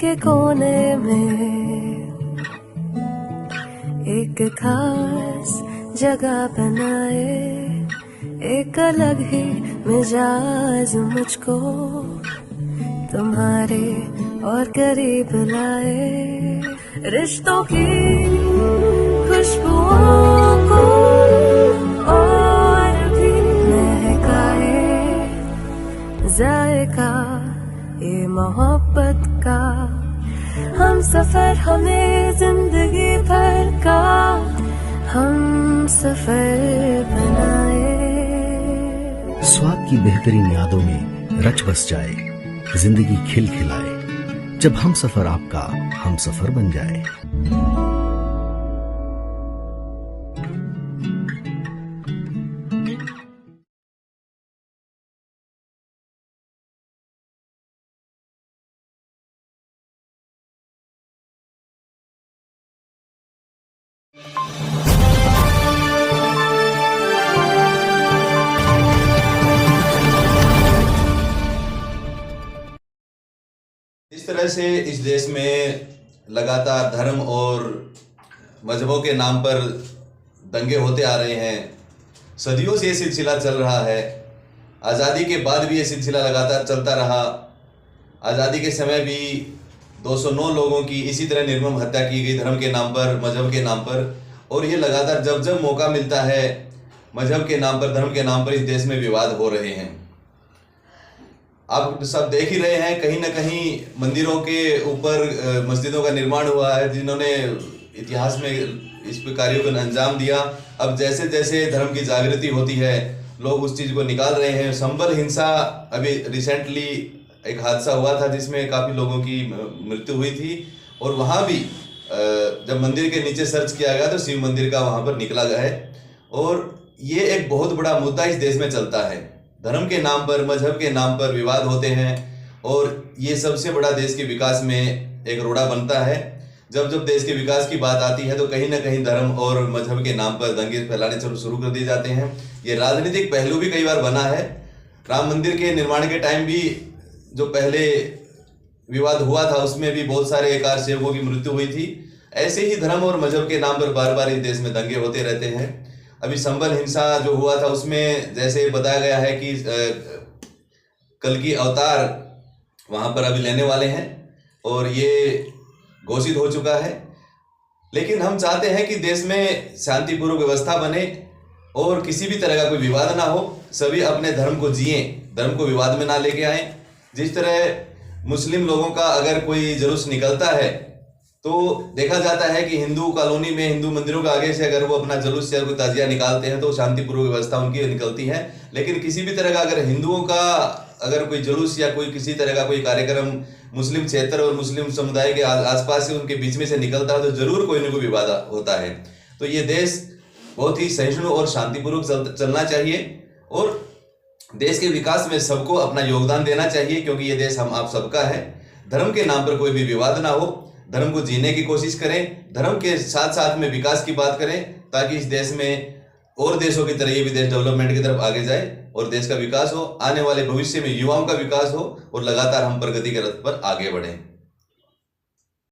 के कोने में एक खास जगह बनाए, एक अलग ही मिजाज मुझको तुम्हारे और करीब लाए। रिश्तों की खुशबुओं को और भी महकाए, जायका ये मोहब्बत का, हम सफर हमें जिंदगी भर का हम सफर बनाए। स्वाद की बेहतरीन यादों में रच बस जाए, जिंदगी खिल खिलाए, जब हम सफर आपका हम सफर बन जाए। इस तरह से इस देश में लगातार धर्म और मजहबों के नाम पर दंगे होते आ रहे हैं। सदियों से ये सिलसिला चल रहा है। आज़ादी के बाद भी ये सिलसिला लगातार चलता रहा। आज़ादी के समय भी 209 लोगों की इसी तरह निर्मम हत्या की गई धर्म के नाम पर, मजहब के नाम पर। और ये लगातार जब जब मौका मिलता है मजहब के नाम पर, धर्म के नाम पर इस देश में विवाद हो रहे हैं। आप सब देख ही रहे हैं, कहीं ना कहीं मंदिरों के ऊपर मस्जिदों का निर्माण हुआ है, जिन्होंने इतिहास में इस कार्यों को अंजाम दिया। अब जैसे जैसे धर्म की जागृति होती है लोग उस चीज़ को निकाल रहे हैं। संभल हिंसा, अभी रिसेंटली एक हादसा हुआ था जिसमें काफ़ी लोगों की मृत्यु हुई थी। और वहाँ भी जब मंदिर के नीचे सर्च किया गया तो शिव मंदिर का वहाँ पर निकला गया है। और ये एक बहुत बड़ा मुद्दा इस देश में चलता है। धर्म के नाम पर, मजहब के नाम पर विवाद होते हैं और ये सबसे बड़ा देश के विकास में एक रोड़ा बनता है। जब जब देश के विकास की बात आती है तो कहीं ना कहीं धर्म और मजहब के नाम पर दंगे फैलाने शुरू कर दिए जाते हैं। ये राजनीतिक पहलू भी कई बार बना है। राम मंदिर के निर्माण के टाइम भी जो पहले विवाद हुआ था उसमें भी बहुत सारे एकार सेवकों की मृत्यु हुई थी। ऐसे ही धर्म और मजहब के नाम पर बार बार इस देश में दंगे होते रहते हैं। अभी संभल हिंसा जो हुआ था उसमें जैसे बताया गया है कि कल की अवतार वहाँ पर अभी लेने वाले हैं और ये घोषित हो चुका है। लेकिन हम चाहते हैं कि देश में शांतिपूर्वक व्यवस्था बने और किसी भी तरह का कोई विवाद ना हो। सभी अपने धर्म को जिएं, धर्म को विवाद में ना लेके आएं। जिस तरह मुस्लिम लोगों का अगर कोई जुलूस निकलता है तो देखा जाता है कि हिंदू कॉलोनी में, हिंदू मंदिरों के आगे से अगर वो अपना जुलूस या कोई ताजिया निकालते हैं तो शांतिपूर्वक व्यवस्था उनकी निकलती है। लेकिन किसी भी तरह का अगर हिंदुओं का अगर कोई जुलूस या कोई किसी तरह का कोई कार्यक्रम मुस्लिम क्षेत्र और मुस्लिम समुदाय के आसपास से उनके बीच में से निकलता है तो जरूर कोई ना कोई विवाद होता है। तो ये देश बहुत ही सहिष्णु और शांतिपूर्वक चलना चाहिए और देश के विकास में सबको अपना योगदान देना चाहिए, क्योंकि ये देश हम आप सबका है। धर्म के नाम पर कोई भी विवाद ना हो, धर्म को जीने की कोशिश करें, धर्म के साथ साथ में विकास की बात करें, ताकि इस देश में और देशों की तरह ये भी देश डेवलपमेंट की तरफ आगे जाए और देश का विकास हो, आने वाले भविष्य में युवाओं का विकास हो और लगातार हम प्रगति के रथ पर आगे बढ़ें।